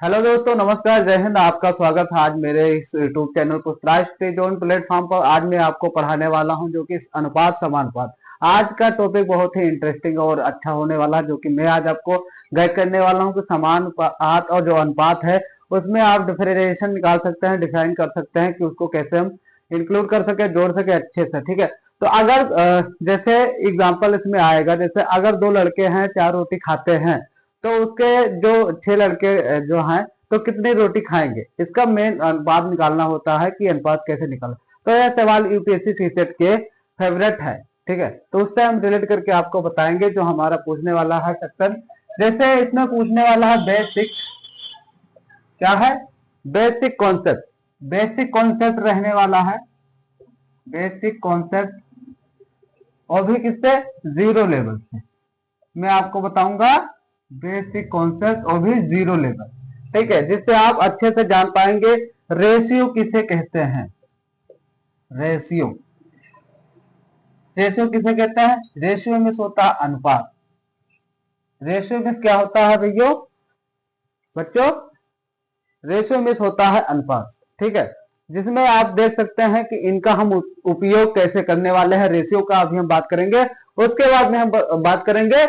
Hello दोस्तों, नमस्कार, जय हिंद। आपका स्वागत है आज मेरे इस यूट्यूब चैनल पुस्तराष्ट्र जोन प्लेटफॉर्म पर। आज मैं आपको पढ़ाने वाला हूं जो कि अनुपात समानुपात। आज का टॉपिक बहुत ही इंटरेस्टिंग और अच्छा होने वाला है, जो कि मैं आज आपको गाइड करने वाला हूं कि समानुपात और जो अनुपात है उसमें आप डिफरेंशिएशन निकाल सकते हैं, डिफाइन कर सकते हैं कि उसको कैसे हम इंक्लूड कर सके, जोड़ सके अच्छे से। ठीक है, तो अगर जैसे एग्जाम्पल इसमें आएगा, जैसे अगर दो लड़के हैं, 4 रोटी खाते हैं, तो उसके जो 6 लड़के जो हैं तो कितनी रोटी खाएंगे, इसका मेन अनुपात निकालना होता है कि अनुपात कैसे निकालें। तो यह सवाल यूपीएससी सीसेट के फेवरेट है। ठीक है, तो उससे हम रिलेट करके आपको बताएंगे जो हमारा पूछने वाला है सेक्शन। जैसे इसमें पूछने वाला है बेसिक, क्या है, बेसिक कॉन्सेप्ट। बेसिक कॉन्सेप्ट रहने वाला है, बेसिक कॉन्सेप्ट, और भी किससे, जीरो लेवल से मैं आपको बताऊंगा। बेसिक कॉन्सेप्ट और भी जीरो लेवल, ठीक है, जिससे आप अच्छे से जान पाएंगे रेशियो किसे कहते हैं। रेशियो, रेशियो किसे कहते हैं, रेशियो में होता है अनुपात। रेशियो में क्या होता है भैया बच्चों, रेशियो में होता है अनुपात। ठीक है, जिसमें आप देख सकते हैं कि इनका हम उपयोग कैसे करने वाले हैं। रेशियो का अभी हम बात करेंगे, उसके बाद में हम बात करेंगे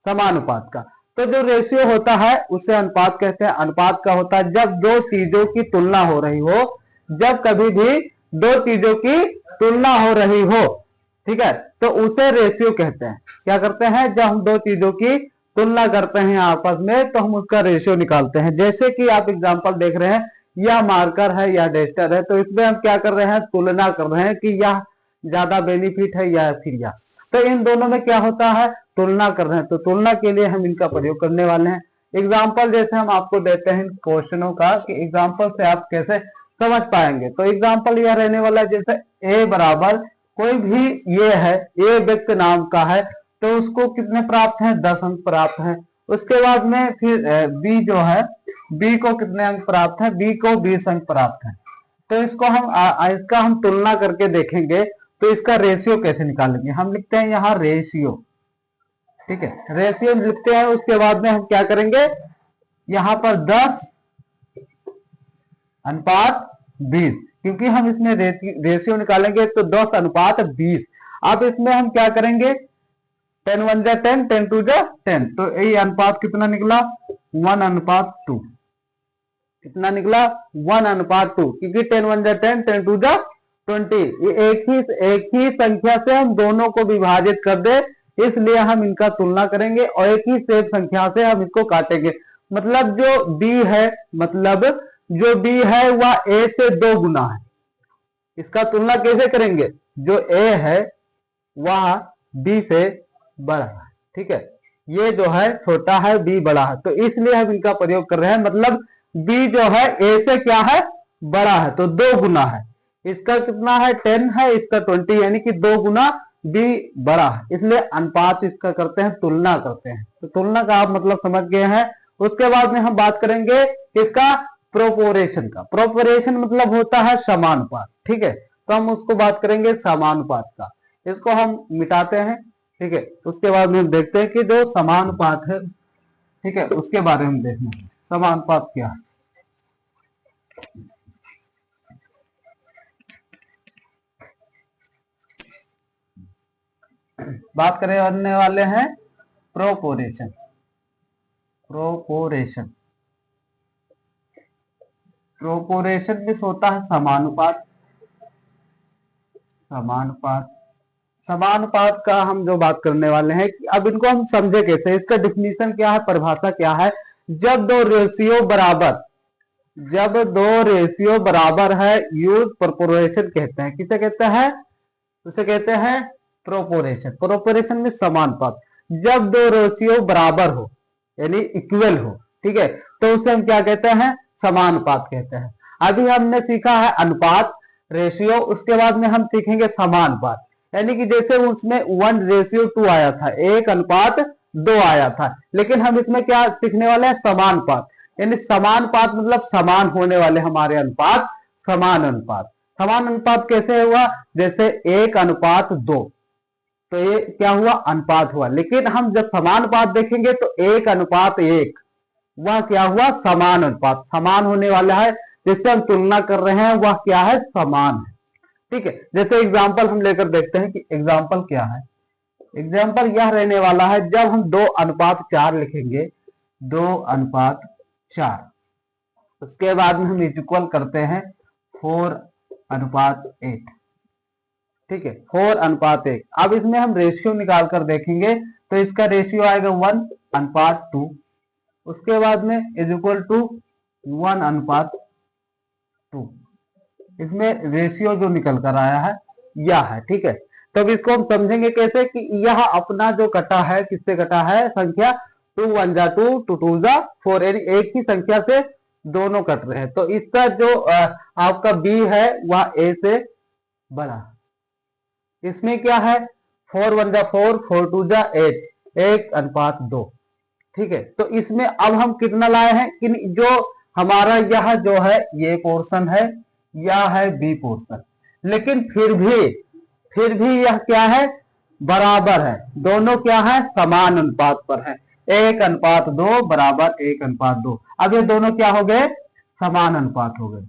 समानुपात का। तो जो रेशियो होता है उसे अनुपात कहते हैं। अनुपात का होता है जब दो चीजों की तुलना हो रही हो, जब कभी भी दो चीजों की तुलना हो रही हो, ठीक है, तो उसे रेशियो कहते हैं। क्या करते हैं, जब हम दो चीजों की तुलना करते हैं आपस में तो हम उसका रेशियो निकालते हैं। जैसे कि आप एग्जांपल देख रहे हैं, यह मार्कर है या डेस्टर है, तो इसमें हम क्या कर रहे हैं, तुलना कर रहे हैं कि यह ज्यादा बेनिफिट है या फिर यह। तो इन दोनों में क्या होता है, तुलना कर रहे हैं, तो तुलना के लिए हम इनका प्रयोग करने वाले हैं। एग्जाम्पल जैसे हम आपको देते हैं क्वेश्चनों का, कि एग्जाम्पल से आप कैसे समझ पाएंगे। तो एग्जाम्पल यह रहने वाला है, जैसे ए बराबर कोई भी ये है, ए व्यक्ति नाम का है, तो उसको कितने प्राप्त हैं, 10 अंक प्राप्त हैं। उसके बाद में फिर बी जो है, बी को कितने अंक प्राप्त है, बी को 20 अंक प्राप्त है। तो इसको हम इसका हम तुलना करके देखेंगे, तो इसका रेशियो कैसे निकालेंगे। हम लिखते हैं यहाँ रेशियो, ठीक है, रेशियो लिखते हैं। उसके बाद में हम क्या करेंगे, यहां पर 10 अनुपात 20, क्योंकि हम इसमें रेशियो निकालेंगे तो 10 अनुपात 20। अब इसमें हम क्या करेंगे, 10 1 जा 10, 10 2 जा 10, तो ये अनुपात कितना निकला, 1 अनुपात 2। कितना निकला, 1 अनुपात 2, क्योंकि 10 1 जा 10, 10 2 जा 20। ये एक ही संख्या से हम दोनों को विभाजित कर दे, इसलिए हम इनका तुलना करेंगे, और एक ही सेम संख्या से हम इसको काटेंगे। मतलब जो b है, मतलब जो b है वह a से 2 गुना है। इसका तुलना कैसे करेंगे, जो a है वह b से बड़ा है। ठीक है, ये जो है छोटा है, b बड़ा है, तो इसलिए हम इनका प्रयोग कर रहे हैं। मतलब b जो है a से क्या है, बड़ा है, तो 2 गुना है। इसका कितना है, 10 है, इसका 20, यानी कि 2 गुना b बड़ा है, इसलिए अनुपात इसका करते हैं, तुलना करते हैं। तो तुलना का आप मतलब समझ गए हैं। उसके बाद में हम बात करेंगे इसका प्रोपोरेशन का। प्रोपोरेशन मतलब होता है समानुपात। ठीक है, तो हम उसको बात करेंगे समानुपात का। इसको हम मिटाते हैं, ठीक है, उसके बाद में हम देखते हैं कि जो समानुपात है, ठीक है, उसके बारे में देखना है समानुपात क्या है। बात करने वाले हैं प्रोपोरेशन। प्रोपोरेशन, प्रोपोरेशन में होता है समानुपात। समानुपात, समानुपात का हम जो बात करने वाले हैं, अब इनको हम समझे कैसे, इसका डिफिनीशन क्या है, परिभाषा क्या है। जब दो रेशियो बराबर, जब दो रेशियो बराबर है, यूज प्रोपोरेशन कहते हैं। किसे कहते हैं, उसे कहते हैं प्रोपोरेशन। प्रोपोरेशन में समानुपात, जब दो रेशियो बराबर हो यानी इक्वल हो, ठीक है, तो उसे हम क्या कहते हैं, समानुपात कहते हैं। अभी हमने सीखा है अनुपात, रेशियो, उसके बाद में हम सीखेंगे समानुपात। यानी कि जैसे उसमें 1:2 आया था, 1:2 आया था, लेकिन हम इसमें क्या सीखने वाले हैं, समानुपात। यानी समानुपात मतलब समान होने वाले हमारे अनुपात, समान अनुपात। समान अनुपात कैसे हुआ, जैसे 1:2, तो ये क्या हुआ, अनुपात हुआ। लेकिन हम जब समानुपात देखेंगे तो 1:1, वह क्या हुआ, समान अनुपात। समान होने वाला है, जिससे हम तुलना कर रहे हैं वह क्या है, समान है। ठीक है, जैसे एग्जाम्पल हम लेकर देखते हैं कि एग्जाम्पल क्या है। एग्जाम्पल यह रहने वाला है, जब हम 2:4 लिखेंगे, 2:4, उसके बाद में हम इक्वल करते हैं 4:8। ठीक है, 4:1। अब इसमें हम रेशियो निकाल कर देखेंगे तो इसका रेशियो आएगा 1:2। उसके बाद में इज इक्वल टू 1:2। इसमें रेशियो जो निकल कर आया है यह है। ठीक है, तो अब इसको हम समझेंगे कैसे कि यह अपना जो कटा है, किससे कटा है, संख्या 2 1 जा 2, 2 2 जा 4, यानी एक ही संख्या से दोनों कट रहे हैं। तो इसका जो आपका बी है वह ए से बड़ा। इसमें क्या है, 4 1 जा 4, 4 2 जा 8, 1:2। ठीक है, तो इसमें अब हम कितना लाए हैं कि जो हमारा यह जो है ये पोर्शन है, यह है बी पोर्शन, लेकिन फिर भी यह क्या है, बराबर है। दोनों क्या है, समान अनुपात पर है। 1:2 बराबर 1:2। अब ये दोनों क्या हो गए, समान अनुपात हो गए।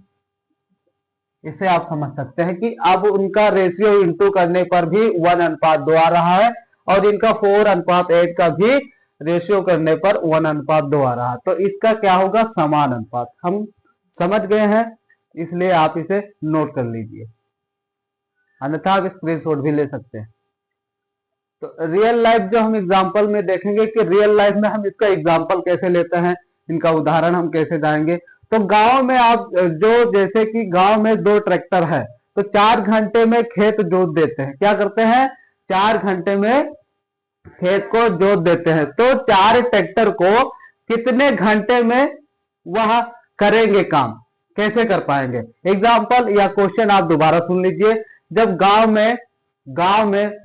इसे आप समझ सकते हैं कि अब उनका रेशियो इंटू करने पर भी 1:2 आ रहा है, और इनका 4:8 का भी रेशियो करने पर 1:2 आ रहा है। तो इसका क्या होगा, समान अनुपात। हम समझ गए हैं, इसलिए आप इसे नोट कर लीजिए, अन्यथा आप स्क्रीनशॉट भी ले सकते हैं। तो रियल लाइफ जो हम एग्जांपल में देखेंगे कि रियल लाइफ में हम इसका एग्जांपल कैसे लेते हैं, इनका उदाहरण हम कैसे जाएंगे। तो गांव में आप जो, जैसे कि गांव में 2 ट्रैक्टर है, तो 4 घंटे में खेत जोत देते हैं। क्या करते हैं, 4 घंटे में खेत को जोत देते हैं। तो 4 ट्रैक्टर को कितने घंटे में वह करेंगे काम, कैसे कर पाएंगे। एग्जाम्पल या क्वेश्चन आप दोबारा सुन लीजिए। जब गांव में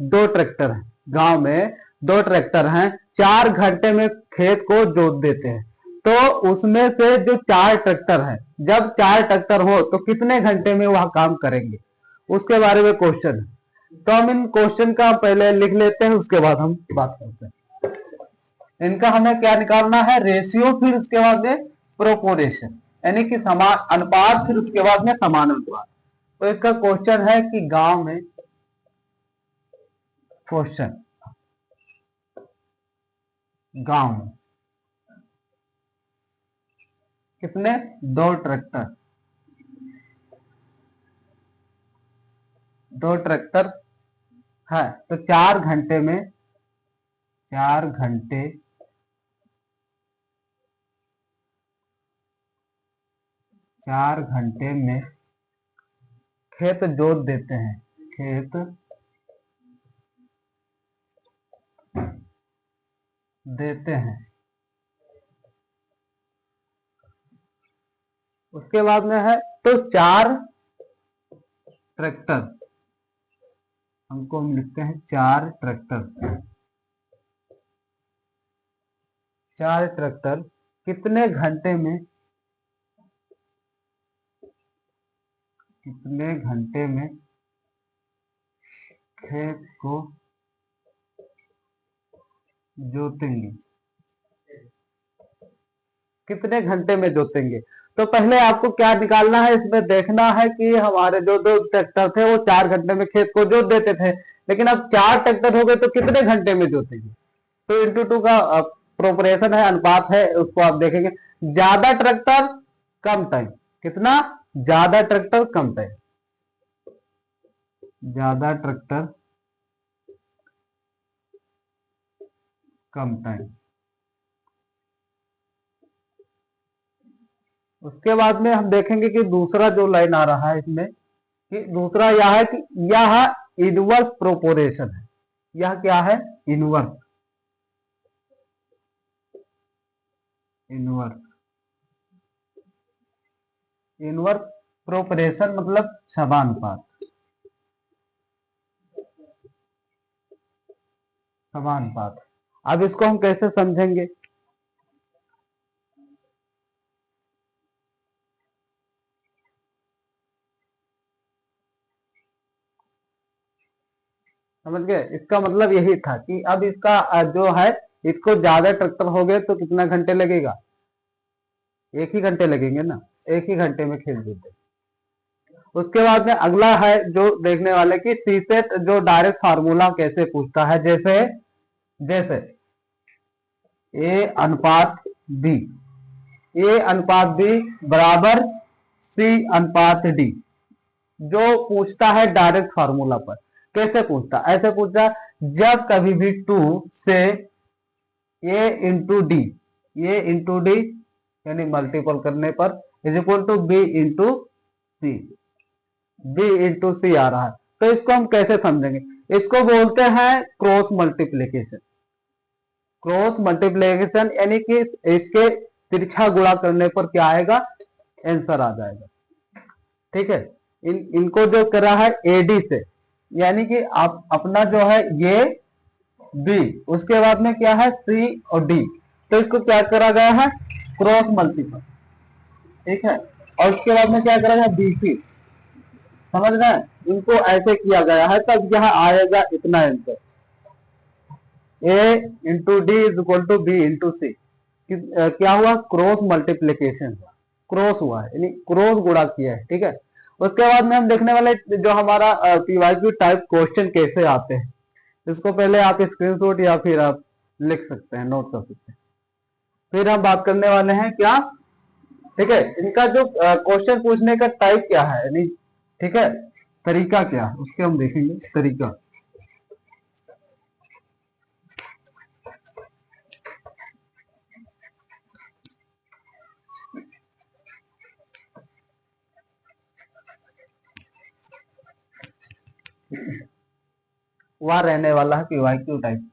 2 ट्रैक्टर हैं, गांव में 2 ट्रैक्टर हैं, 4 घंटे में खेत को जोत देते हैं। तो उसमें से जो 4 ट्रैक्टर हैं, जब 4 ट्रैक्टर हो तो कितने घंटे में वह काम करेंगे, उसके बारे में क्वेश्चन है। तो हम इन क्वेश्चन का पहले लिख लेते हैं, उसके बाद हम बात करते हैं। इनका हमें क्या निकालना है, रेशियो, फिर उसके बाद में प्रोपोर्शन, यानी कि समान अनुपात, फिर उसके बाद में समान अनुपात। तो इसका क्वेश्चन है कि गांव में, क्वेश्चन, गांव में कितने, 2 ट्रैक्टर, 2 ट्रैक्टर है। तो 4 घंटे में, 4 घंटे, 4 घंटे में खेत जोत देते हैं, खेत देते हैं। उसके बाद में है, तो 4 ट्रैक्टर, हमको हम लिखते हैं 4 ट्रैक्टर, 4 ट्रैक्टर कितने घंटे में, कितने घंटे में खेत को जोतेंगे, कितने घंटे में जोतेंगे। तो पहले आपको क्या निकालना है, इसमें देखना है कि हमारे जो 2 ट्रैक्टर थे वो 4 घंटे में खेत को जोत देते थे, लेकिन अब 4 ट्रैक्टर हो गए तो कितने घंटे में जोतेंगे। तो इंटू 2 का प्रोपोर्शन है, अनुपात है, उसको आप देखेंगे। ज्यादा ट्रैक्टर कम टाइम, कितना, ज्यादा ट्रैक्टर कम टाइम, ज्यादा ट्रैक्टर कम टाइम। उसके बाद में हम देखेंगे कि दूसरा जो लाइन आ रहा है इसमें, कि दूसरा यह है कि यह इनवर्स प्रोपोर्शन है। यह क्या है, इनवर्स, इनवर्स, इनवर्स प्रोपोर्शन मतलब समानुपात, समानुपात। अब इसको हम कैसे समझेंगे, समझ गए। इसका मतलब यही था कि अब इसका जो है, इसको ज्यादा ट्रैक्टर हो गए तो कितना घंटे लगेगा, एक ही घंटे लगेंगे ना, एक ही घंटे में खींच देते। उसके बाद में अगला है जो देखने वाले कि सीसेट जो डायरेक्ट फार्मूला कैसे पूछता है, जैसे जैसे ए अनुपात बी, ए अनुपात बी बराबर सी अनुपात डी, जो पूछता है डायरेक्ट फार्मूला पर। कैसे पूछता, ऐसे पूछता जब कभी भी 2 से A into D, A into D यानी मल्टीपल करने पर is equal to B into C, B into C आ रहा है। तो इसको हम कैसे समझेंगे, इसको बोलते हैं क्रॉस मल्टीप्लीकेशन। क्रॉस मल्टीप्लीकेशन यानी कि इसके तिरछा गुणा करने पर क्या आएगा, आंसर आ जाएगा। ठीक है, इनको जो करा है एडी से, यानी कि आप अपना जो है ये बी, उसके बाद में क्या है सी और डी, तो इसको क्या करा गया है क्रॉस मल्टीपल। ठीक है, और उसके बाद में क्या करा गया बीसी, समझ रहे हैं, इनको ऐसे किया गया है, तब यहाँ आएगा इतना answer, A into D is equal to B into C. क्या हुआ, क्रॉस मल्टीप्लीकेशन हुआ, क्रॉस हुआ है यानी क्रॉस गुणा किया है। ठीक है, उसके बाद में हम देखने वाले जो हमारा पीवाईक्यू टाइप क्वेश्चन कैसे आते हैं, इसको पहले आप स्क्रीनशॉट या फिर आप लिख सकते हैं, नोट कर सकते हैं। फिर हम बात करने वाले हैं क्या, ठीक है, इनका जो क्वेश्चन पूछने का टाइप क्या है, यानी ठीक है तरीका क्या है, उसके हम देखेंगे तरीका। वहां रहने वाला है PYQ type,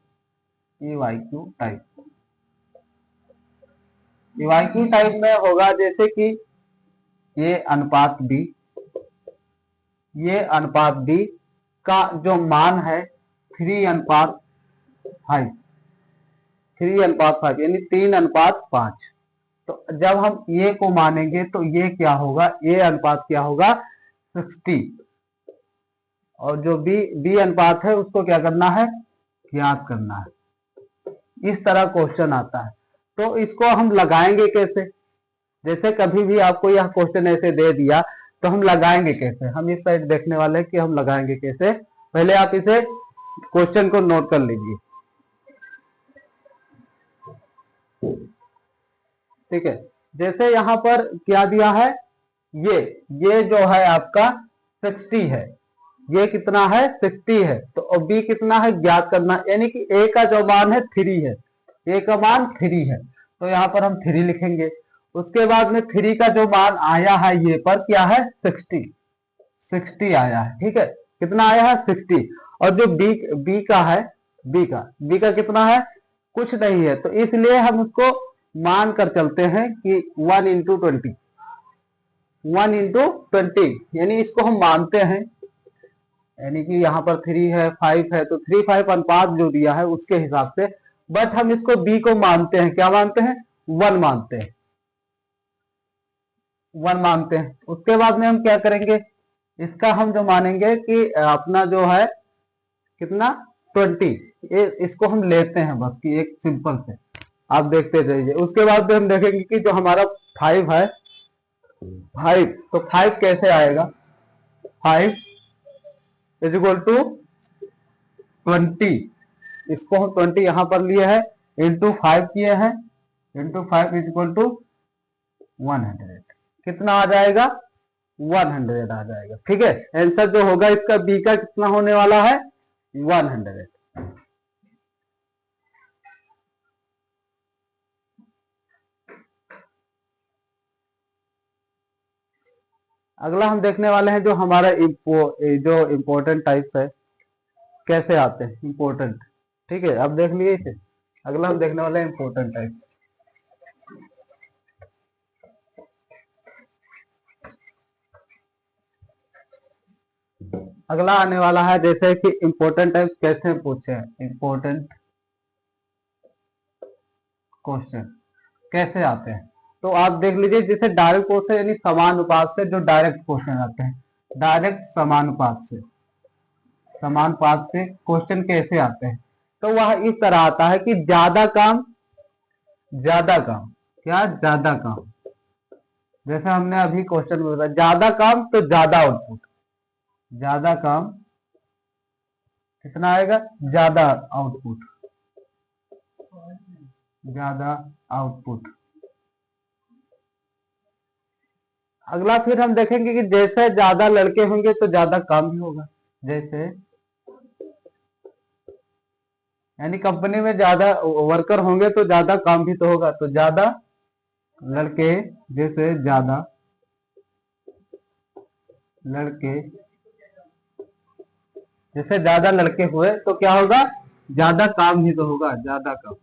PYQ type, PYQ type में होगा जैसे कि ये अनुपात बी, ये अनुपात बी का जो मान है 3:5, 3:5 यानी 3:5। तो जब हम ये को मानेंगे तो ये क्या होगा, ए अनुपात क्या होगा 60, और जो बी अनुपात है उसको क्या करना है, ज्ञात करना है। इस तरह क्वेश्चन आता है, तो इसको हम लगाएंगे कैसे, जैसे कभी भी आपको यह क्वेश्चन ऐसे दे दिया तो हम लगाएंगे कैसे, हम इस साइड देखने वाले हैं कि हम लगाएंगे कैसे। पहले आप इसे क्वेश्चन को नोट कर लीजिए। ठीक है, जैसे यहां पर क्या दिया है, ये जो है आपका 60 है, ये कितना है 60 है, तो बी कितना है ज्ञात करना, यानी कि ए का जो मान है 3 है, ए का मान 3 है, तो यहाँ पर हम 3 लिखेंगे। उसके बाद में 3 का जो मान आया है ये पर क्या है 60 आया है। ठीक है, कितना आया है 60, और जो बी का है, बी का कितना है, कुछ नहीं है, तो इसलिए हम उसको मान कर चलते हैं कि 1 इंटू 20, 1 इंटू 20 यानी इसको हम मानते हैं, यानी कि यहाँ पर 3 है 5 है, तो 3:5 अनुपात जो दिया है उसके हिसाब से, बट हम इसको बी को मानते हैं, क्या मानते हैं 1 मानते हैं, 1 मानते हैं। उसके बाद में हम क्या करेंगे, इसका हम जो मानेंगे कि अपना जो है कितना 20, इसको हम लेते हैं बस कि एक सिंपल से, आप देखते जाइए। उसके बाद में हम देखेंगे कि जो हमारा 5 है, 5 तो 5 कैसे आएगा, 5 इज इक्वल टू 20, इसको हम 20 यहां पर लिए हैं, इंटू 5 किए हैं, इंटू 5 इज इक्वल टू 100, कितना आ जाएगा 100 आ जाएगा। ठीक है, आंसर जो होगा इसका बी का कितना होने वाला है 100। अगला हम देखने वाले हैं जो हमारा जो इम्पोर्टेंट टाइप्स है कैसे आते हैं, इम्पोर्टेंट। ठीक है, अब देख लिए इसे, अगला हम देखने वाले हैं इम्पोर्टेंट टाइप। अगला आने वाला है जैसे कि इम्पोर्टेंट टाइप्स कैसे पूछे हैं, इम्पोर्टेंट क्वेश्चन कैसे आते हैं, तो आप देख लीजिए जैसे डायरेक्ट क्वेश्चन यानी समानुपात से जो डायरेक्ट क्वेश्चन आते हैं, डायरेक्ट समानुपात से क्वेश्चन कैसे आते हैं, तो वह इस तरह आता है कि ज्यादा काम, क्या ज्यादा काम जैसे हमने अभी क्वेश्चन में बताया, ज्यादा काम तो ज्यादा आउटपुट, ज्यादा काम कितना आएगा, ज्यादा आउटपुट, ज्यादा आउटपुट। अगला फिर हम देखेंगे कि जैसे ज्यादा लड़के होंगे तो ज्यादा काम भी होगा। जैसे यानी कंपनी में ज्यादा वर्कर होंगे तो ज्यादा काम भी तो होगा, तो ज्यादा लड़के, जैसे ज्यादा लड़के, जैसे ज्यादा लड़के हुए तो क्या होगा, ज्यादा काम भी तो होगा, ज्यादा काम।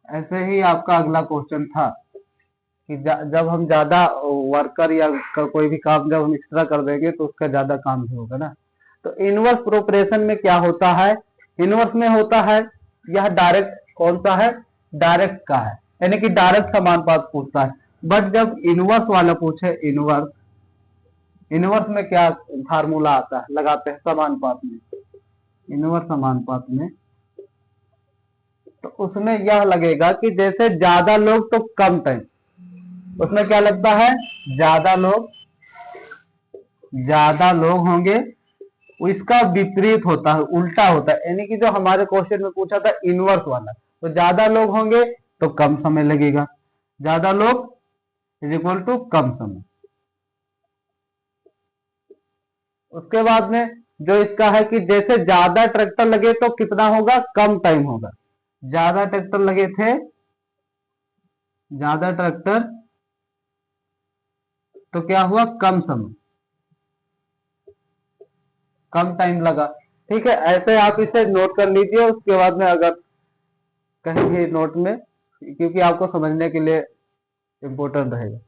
ऐसे ही आपका अगला क्वेश्चन था कि जब हम ज्यादा वर्कर या कोई भी काम जब हम एक्स्ट्रा कर देंगे तो उसका ज्यादा काम भी होगा ना। तो इनवर्स प्रोपरेशन में क्या होता है, इनवर्स में होता है, यह डायरेक्ट कौन सा है, डायरेक्ट का है, यानी कि डायरेक्ट समानुपात पूछता है। बट जब इनवर्स वाला पूछे, इनवर्स, इनवर्स में क्या फार्मूला आता है, लगाते हैं समानुपात में, इनवर्स समानुपात में, तो उसमें यह लगेगा कि जैसे ज्यादा लोग तो कम टाइम, उसमें क्या लगता है, ज्यादा लोग होंगे, इसका विपरीत होता है, उल्टा होता है, यानी कि जो हमारे क्वेश्चन में पूछा था इनवर्स वाला, तो ज्यादा लोग होंगे तो कम समय लगेगा, ज्यादा लोग इज इक्वल टू कम समय। उसके बाद में जो इसका है कि जैसे ज्यादा ट्रैक्टर लगे तो कितना होगा, कम टाइम होगा, ज्यादा ट्रैक्टर लगे थे, ज्यादा ट्रैक्टर तो क्या हुआ, कम समय, कम टाइम लगा। ठीक है, ऐसे आप इसे नोट कर लीजिए, उसके बाद में अगर कहीं भी नोट में, क्योंकि आपको समझने के लिए इम्पोर्टेंट रहेगा,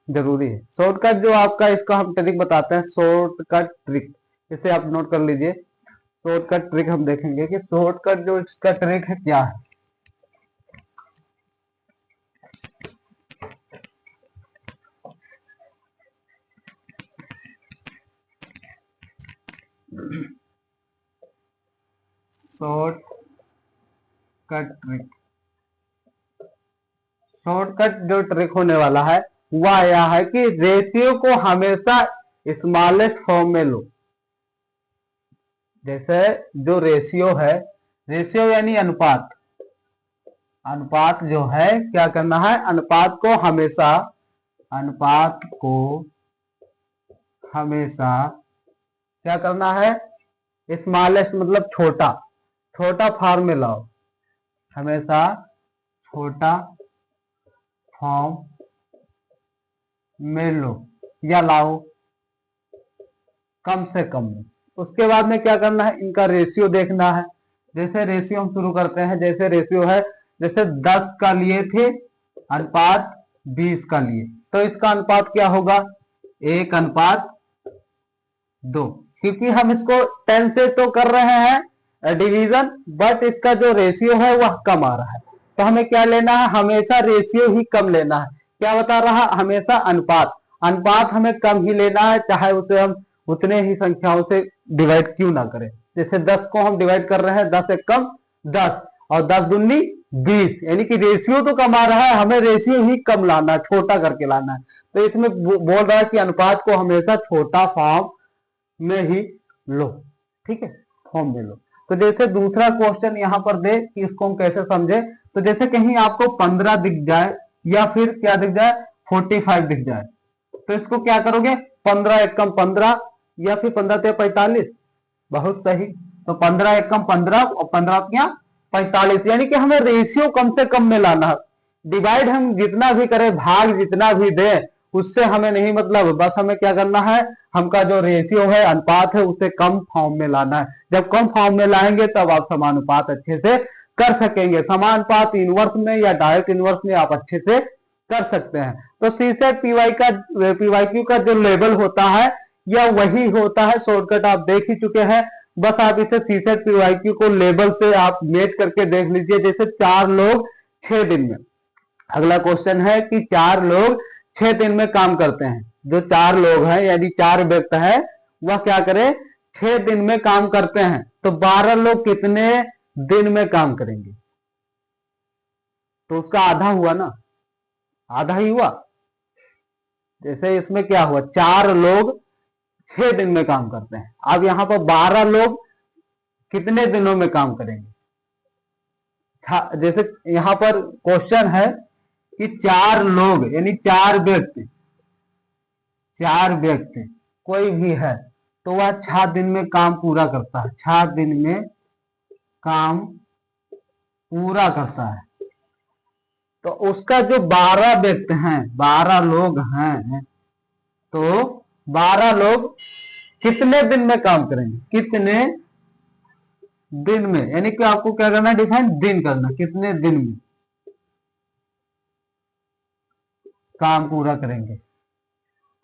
जरूरी है। शॉर्टकट जो आपका, इसका हम ट्रिक बताते हैं, शॉर्टकट ट्रिक, इसे आप नोट कर लीजिए। शॉर्टकट ट्रिक हम देखेंगे कि शॉर्टकट जो इसका ट्रिक है क्या है। शॉर्टकट ट्रिक, शॉर्टकट जो ट्रिक होने वाला है वह यह है कि रेशियो को हमेशा स्मॉलेस्ट फॉर्म में लो। जैसे जो रेशियो है, रेशियो यानी अनुपात, अनुपात जो है क्या करना है, अनुपात को हमेशा, अनुपात को हमेशा क्या करना है, स्मॉलेस्ट मतलब छोटा, छोटा फॉर्म में लाओ, हमेशा छोटा फॉर्म में लो या लाओ, कम से कम में। उसके बाद में क्या करना है, इनका रेशियो देखना है। जैसे रेशियो हम शुरू करते हैं, जैसे रेशियो है, जैसे 10 का लिए थे अनुपात 20 का लिए, तो इसका अनुपात क्या होगा, 1:2, क्योंकि हम इसको 10 से तो कर रहे हैं डिवीजन, बट इसका जो रेशियो है वह कम आ रहा है, तो हमें क्या लेना है, हमेशा रेशियो ही कम लेना है। क्या बता रहा, हमेशा अनुपात, अनुपात हमें कम ही लेना है, चाहे उसे हम उतने ही संख्याओं से डिवाइड क्यों ना करें। जैसे 10 को हम डिवाइड कर रहे हैं, 10 एक कम 10 और 10 दूनी 20, यानी कि रेशियो तो कम आ रहा है, हमें रेशियो ही कम लाना है, छोटा करके लाना है। तो इसमें बोल रहा है कि अनुपात को हमेशा छोटा फॉर्म में ही लो, ठीक है, फॉर्म में लो। तो जैसे दूसरा क्वेश्चन यहां पर दे कि इसको हम कैसे समझे, तो जैसे कहीं आपको 15 दिख जाए या फिर क्या दिख जाए, 45 दिख जाए, तो इसको क्या करोगे, 15 एकम 15 या फिर 15 ते 45, बहुत सही। तो 15 एकम 15 और 15 क्या 45, यानी कि हमें रेशियो कम से कम में लाना है। डिवाइड हम जितना भी करें, भाग जितना भी दे, उससे हमें नहीं मतलब, बस हमें क्या करना है, हमका जो रेशियो है, अनुपात है, उसे कम फॉर्म में लाना है। जब कम फॉर्म में लाएंगे तब आप समानुपात अच्छे से कर सकेंगे। समानुपात इनवर्स में या डायरेक्ट इनवर्स में आप अच्छे से कर सकते हैं। तो सीसेट पीवाईक्यू का जो लेवल होता है यह वही होता है, शॉर्टकट आप देख ही चुके हैं। बस आप इसे सीसेट पीवाईक्यू को लेवल से आप मेच करके देख लीजिए। जैसे 4 लोग 6 दिन में, अगला क्वेश्चन है कि 4 लोग 6 दिन में काम करते हैं। जो 4 लोग हैं यानी 4 व्यक्ति हैं, वह क्या करे, 6 दिन में काम करते हैं, तो 12 लोग कितने दिन में काम करेंगे, तो उसका आधा हुआ ना, आधा ही हुआ। जैसे इसमें क्या हुआ, 4 लोग 6 दिन में काम करते हैं। अब यहाँ पर 12 लोग कितने दिनों में काम करेंगे। जैसे यहाँ पर क्वेश्चन है कि 4 लोग यानी 4 व्यक्ति कोई भी है तो वह 6 दिन में काम पूरा करता है, 6 दिन में काम पूरा करता है। तो उसका जो 12 व्यक्ति हैं, 12 लोग हैं, तो 12 लोग कितने दिन में काम करेंगे, कितने दिन में, यानी कि आपको क्या करना है, डिफाइन दिन करना, कितने दिन में काम पूरा करेंगे।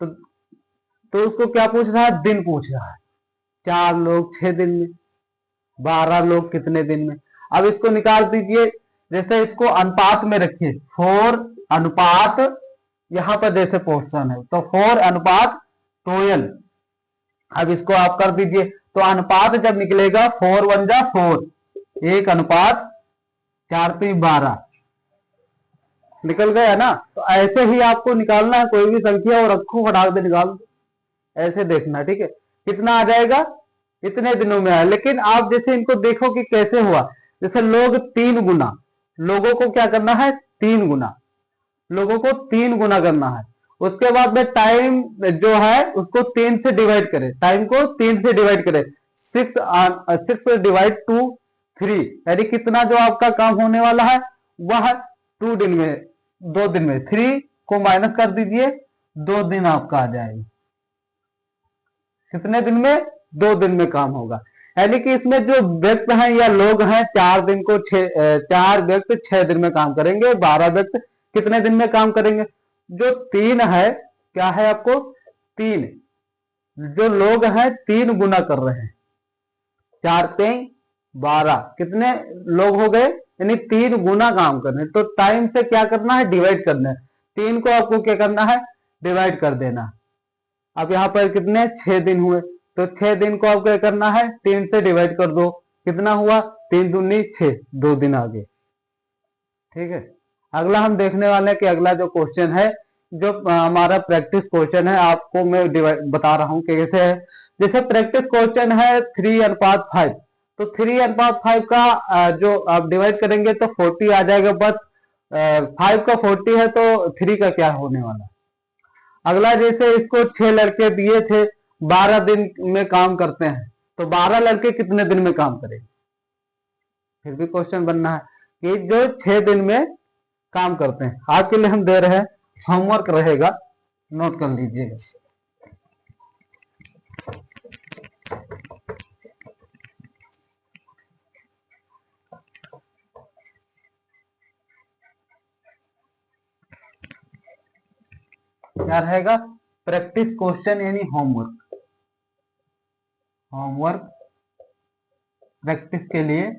तो उसको क्या पूछ रहा है, दिन पूछ रहा है। 4 लोग 6 दिन में, 12 लोग कितने दिन में। अब इसको निकाल दीजिए, जैसे इसको अनुपात में रखिए, 4 अनुपात, यहां पर जैसे पोर्शन है तो 4 अनुपात 12। अब इसको आप कर दीजिए, तो अनुपात जब निकलेगा 4 1 जा 4, 1 अनुपात 4 3 12 निकल गया ना। तो ऐसे ही आपको निकालना है, कोई भी संख्या और रखो फटाक दे निकाल दो, ऐसे देखना, ठीक है। कितना आ जाएगा, इतने दिनों में आया। लेकिन आप जैसे इनको देखो कि कैसे हुआ, जैसे लोग 3 गुना, लोगों को क्या करना है, 3 गुना, लोगों को 3 गुना करना है। उसके बाद में टाइम जो है उसको 3 से डिवाइड करें, टाइम को 3 से डिवाइड करें, 6 डिवाइड 2 3, यानी कितना जो आपका काम होने वाला है वह 2 दिन में, 2 दिन में, 3 को माइनस कर दीजिए, 2 दिन आपका आ जाएगा। कितने दिन में, 2 दिन में काम होगा। यानी कि इसमें जो व्यक्ति हैं या लोग हैं, 4 दिन को 4 व्यक्ति 6 दिन में काम करेंगे, 12 व्यक्ति कितने दिन में काम करेंगे। जो 3 है, क्या है आपको 3, जो लोग हैं 3 गुना कर रहे हैं, 4 3 12, कितने लोग हो गए, यानी 3 गुना काम कर रहे हैं। तो टाइम से क्या करना है, डिवाइड करना है, 3 को आपको क्या करना है, डिवाइड कर देना। अब यहाँ पर कितने 6 दिन हुए, तो 6 दिन को आप क्या करना है, 3 से डिवाइड कर दो, कितना हुआ 3 दूनी 6, 2 दिन आगे, ठीक है। अगला हम देखने वाले हैं कि अगला जो क्वेश्चन है, जो हमारा प्रैक्टिस क्वेश्चन है, आपको मैं बता रहा हूं कि कैसे है। जैसे प्रैक्टिस क्वेश्चन है 3 अनुपात 5, तो 3 अनुपात 5 का जो आप डिवाइड करेंगे तो 40 आ जाएगा, बस 5 का 40 है तो 3 का क्या होने वाला। अगला जैसे इसको 6 लड़के दिए थे, 12 दिन में काम करते हैं, तो 12 लड़के कितने दिन में काम करेंगे। फिर भी क्वेश्चन बनना है कि जो 6 दिन में काम करते हैं। आज के लिए हम दे रहे हैं, होमवर्क रहेगा, नोट कर लीजिएगा। क्या रहेगा, प्रैक्टिस क्वेश्चन यानी होमवर्क, होमवर्क प्रैक्टिस के लिए।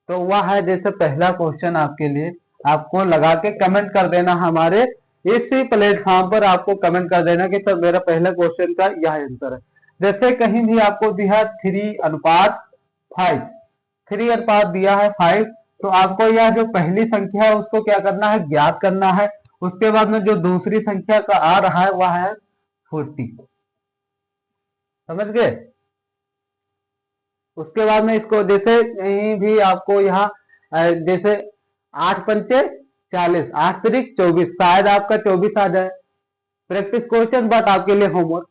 तो वह है जैसे पहला क्वेश्चन आपके लिए, आपको लगा के कमेंट कर देना, हमारे इसी प्लेटफॉर्म पर आपको कमेंट कर देना कि सर मेरा पहला क्वेश्चन का यह आंसर है। जैसे कहीं भी आपको दिया 3 अनुपात 5, 3 अनुपात दिया है 5, तो आपको यह जो पहली संख्या है उसको क्या करना है, ज्ञात करना है। उसके बाद में जो दूसरी संख्या का आ रहा है वह है 40, समझ गए। उसके बाद में इसको जैसे कहीं भी आपको यहाँ जैसे 8 पंचे 40, 8 तिरिक 24, शायद आपका 24 आ जाए। प्रैक्टिस क्वेश्चन बट आपके लिए होमवर्क,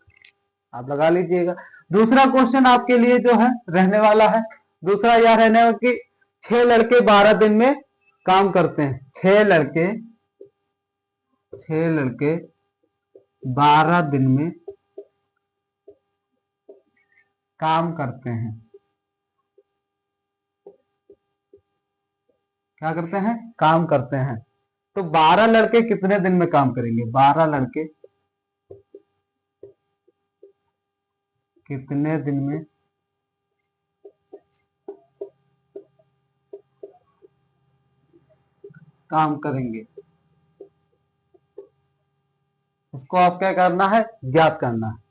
आप लगा लीजिएगा। दूसरा क्वेश्चन आपके लिए जो है रहने वाला है, दूसरा यह रहने वाला कि 6 लड़के 12 दिन में काम करते हैं, 6 लड़के 12 दिन में काम करते हैं। क्या करते हैं, काम करते हैं। तो 12 लड़के कितने दिन में काम करेंगे, 12 लड़के कितने दिन में काम करेंगे, उसको आप क्या करना है, ज्ञात करना है।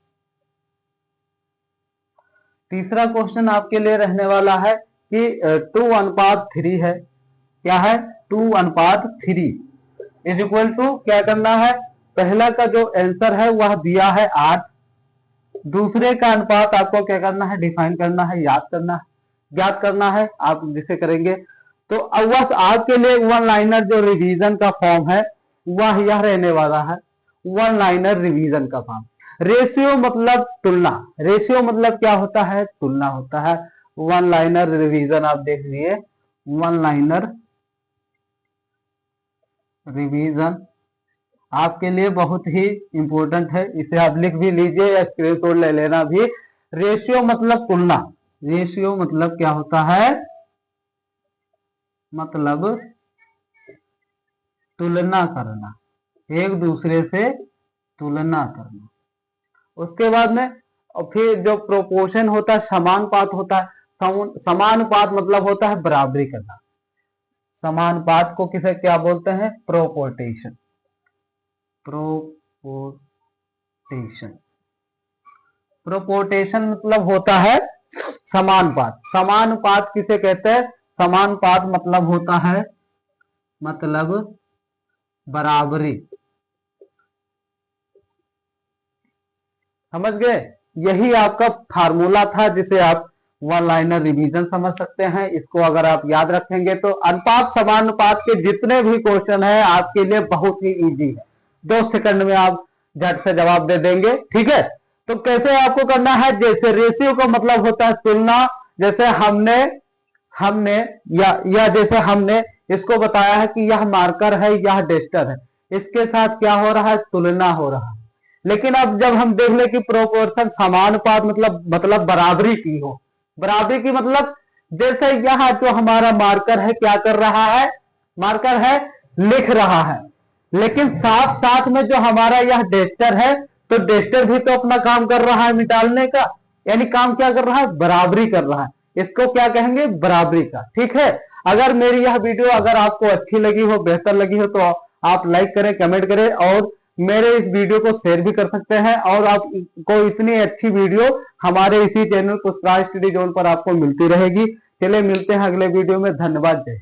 तीसरा क्वेश्चन आपके लिए रहने वाला है कि 2 अनुपात 3 है, क्या है 2 अनुपात 3 इज इक्वल टू क्या करना है, पहला का जो आंसर है वह दिया है 8। दूसरे का अनुपात आपको क्या करना है, डिफाइन करना है, याद करना है, ज्ञात करना है। आप जिसे करेंगे तो बस आपके लिए वन लाइनर जो रिवीजन का फॉर्म है वह यह रहने वाला है, वन लाइनर रिवीजन का फॉर्म। रेशियो मतलब तुलना, रेशियो मतलब क्या होता है, तुलना होता है। वन लाइनर रिवीजन आप देख लिए, वन लाइनर रिवीजन आपके लिए बहुत ही इंपॉर्टेंट है, इसे आप लिख भी लीजिए या स्क्रीनशॉट ले लेना भी। रेशियो मतलब तुलना, रेशियो मतलब क्या होता है, मतलब तुलना करना, एक दूसरे से तुलना करना। उसके बाद में और फिर जो प्रोपोर्शन होता है, समानुपात होता है। समानुपात मतलब होता है बराबरी करना। समानुपात को किसे क्या बोलते हैं, प्रोपोर्टेशन, प्रोपोर्टेशन। प्रोपोर्टेशन मतलब होता है समानुपात। समानुपात किसे कहते हैं, समानुपात मतलब होता है, मतलब बराबरी। समझ गए, यही आपका फार्मूला था जिसे आप वन लाइनर रिवीजन समझ सकते हैं। इसको अगर आप याद रखेंगे तो अनुपात समानुपात के जितने भी क्वेश्चन है आपके लिए बहुत ही इजी है, 2 सेकंड में आप झट से जवाब दे देंगे। ठीक है, तो कैसे आपको करना है, जैसे रेशियो का मतलब होता है तुलना, जैसे हमने हमने या जैसे हमने इसको बताया है कि यह मार्कर है, यह डेस्टर है, इसके साथ क्या हो रहा है, तुलना हो रहा है। लेकिन अब जब हम देख ले कि प्रोपोर्शन समानुपात मतलब बराबरी की हो, बराबरी की मतलब जैसे यह जो हमारा मार्कर है क्या कर रहा है, मार्कर है लिख रहा है, लेकिन साथ साथ में जो हमारा यह डेस्टर है, तो डेस्टर भी तो अपना काम कर रहा है मिटाने का, यानी काम क्या कर रहा है, बराबरी कर रहा है। इसको क्या कहेंगे, बराबरी का। ठीक है, अगर मेरी यह वीडियो अगर आपको अच्छी लगी हो, बेहतर लगी हो, तो आप लाइक करें, कमेंट करें और मेरे इस वीडियो को शेयर भी कर सकते हैं। और आपको इतनी अच्छी वीडियो हमारे इसी चैनल पुष्पराज स्टडी जोन पर आपको मिलती रहेगी। चलिए मिलते हैं अगले वीडियो में, धन्यवाद, जय।